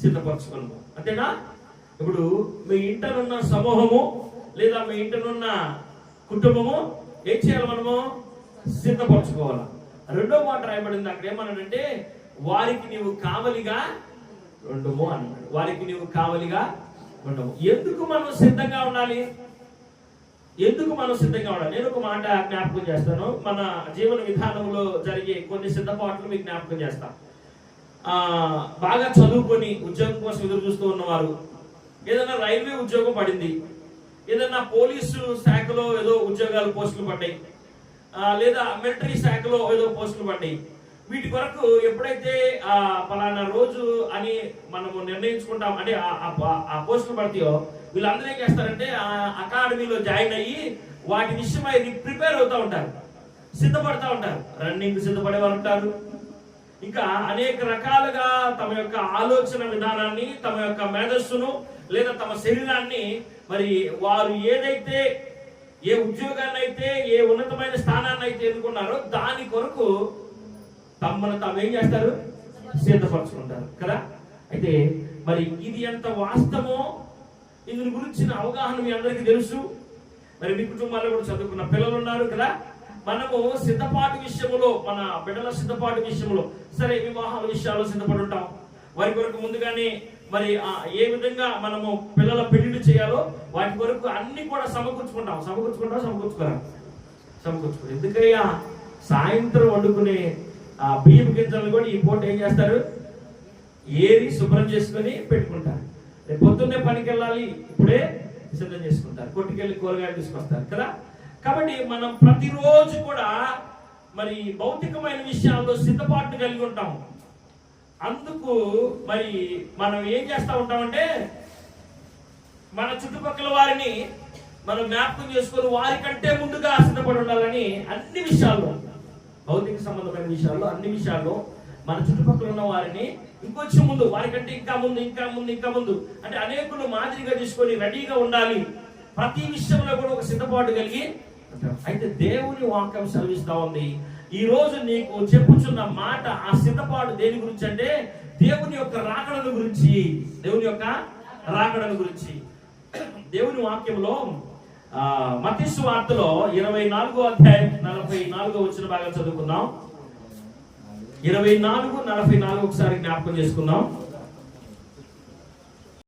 సిద్ధపరచుకున్నాము. అంతేనా? ఇప్పుడు మీ ఇంటనున్న సమూహము లేదా మీ ఇంటనున్న కుటుంబము ఏం చేయాలి? మనము సిద్ధపరచుకోవాలి. రెండో మాట రాయబడింది అక్కడ, ఏమన్నాడంటే వారికి నీవు కావలిగా ఉండము అన్నాడు. వారికి నీవు కావలిగా ఉండము. ఎందుకు మనం సిద్ధంగా ఉండాలి? ఎందుకు మనం సిద్ధంగా ఉండాలి? నేను ఒక మాట జ్ఞాపకం చేస్తాను. మన జీవన విధానంలో జరిగే కొన్ని సిద్ధపాట్లు మీకు జ్ఞాపకం చేస్తాను. బాగా చదువుకొని ఉద్యోగం కోసం ఎదురు చూస్తూ ఉన్నవారు, ఏదైనా రైల్వే ఉద్యోగం పడింది, ఏదైనా పోలీసు శాఖలో ఏదో ఉద్యోగాలు పోస్టులు పడ్డాయి, లేదా మిలిటరీ శాఖలో ఏదో పోస్టులు పడ్డాయి. వీటి కొరకు ఎప్పుడైతే పలానా రోజు అని మనము నిర్ణయించుకుంటాం, అంటే ఆ పోస్టులు పడతాయో వీళ్ళందరూ ఏం చేస్తారంటే అకాడమీలో జాయిన్ అయ్యి వాటి విషయమై ప్రిపేర్ అవుతూ ఉంటారు, సిద్ధపడతా ఉంటారు. రన్నింగ్ సిద్ధపడే వారు ఉంటారు. ఇంకా అనేక రకాలుగా తమ యొక్క ఆలోచన విధానాన్ని, తమ యొక్క మేధస్సును లేదా తమ శరీరాన్ని మరి వారు ఏదైతే ఏ ఉద్యోగాన్ని అయితే ఏ ఉన్నతమైన స్థానాన్ని అయితే ఎన్నుకున్నారో దాని కొరకు తమను తాము ఏం చేస్తారు? సిద్ధపరచుకుంటారు కదా. అయితే మరి ఇది ఎంత వాస్తవమో ఇందుని గురించిన అవగాహన మీ అందరికీ తెలుసు. మరి మీ కుటుంబాల్లో కూడా చదువుకున్న పిల్లలు ఉన్నారు కదా. మనము సిద్ధపాటు విషయంలో, మన బిడ్డల సిద్ధపాటు విషయంలో, సరే వివాహాల విషయాల్లో సిద్ధపడి ఉంటాం. వారి కొరకు ముందుగానే మరి ఏ విధంగా మనము పిల్లల పెళ్లిళ్ళు చేయాలో వాటి కొరకు అన్ని కూడా సమకూర్చుకుంటాం. ఎందుకయ్యా సాయంత్రం వండుకునే బియ్యం గింజలను కూడా ఈ పూట ఏం చేస్తారు? ఏరి శుభ్రం చేసుకుని పెట్టుకుంటారు. పొద్దున్నే పనికి వెళ్ళాలి, ఇప్పుడే సిద్ధం చేసుకుంటారు. కొట్టుకెళ్ళి కూరగాయలు తీసుకొస్తారు కదా. కాబట్టి మనం ప్రతిరోజు కూడా మరి భౌతికమైన విషయాల్లో సిద్ధపాటు కలిగి ఉంటాం. అందుకు మరి మనం ఏం చేస్తూ ఉంటామంటే మన చుట్టుపక్కల వారిని మనం జ్ఞాపకం చేసుకొని వారికంటే ముందుగా సిద్ధపడి ఉండాలని అన్ని విషయాల్లో, భౌతిక సంబంధమైన విషయాల్లో, అన్ని విషయాల్లో మన చుట్టుపక్కల ఉన్న వారిని ఇంకొంచెం ముందు, వారికంటే ఇంకా ముందు అంటే అనేకులు మాదిరిగా తీసుకొని రెడీగా ఉండాలి. ప్రతి విషయంలో కూడా ఒక సిద్ధపాటు కలిగి. అయితే దేవుని వాక్యం సెలవిస్తా ఉంది, ఈ రోజు నీకు చెప్పుచున్న మాట ఆ సిద్ధపాటు దేని గురించి అంటే దేవుని యొక్క రాకడను గురించి. దేవుని వాక్యంలో మత్తయి సువార్తలో 24వ అధ్యాయం 44వ వచన భాగం చదువుకుందాం. 24:44 ఒకసారి జ్ఞాపకం చేసుకుందాం.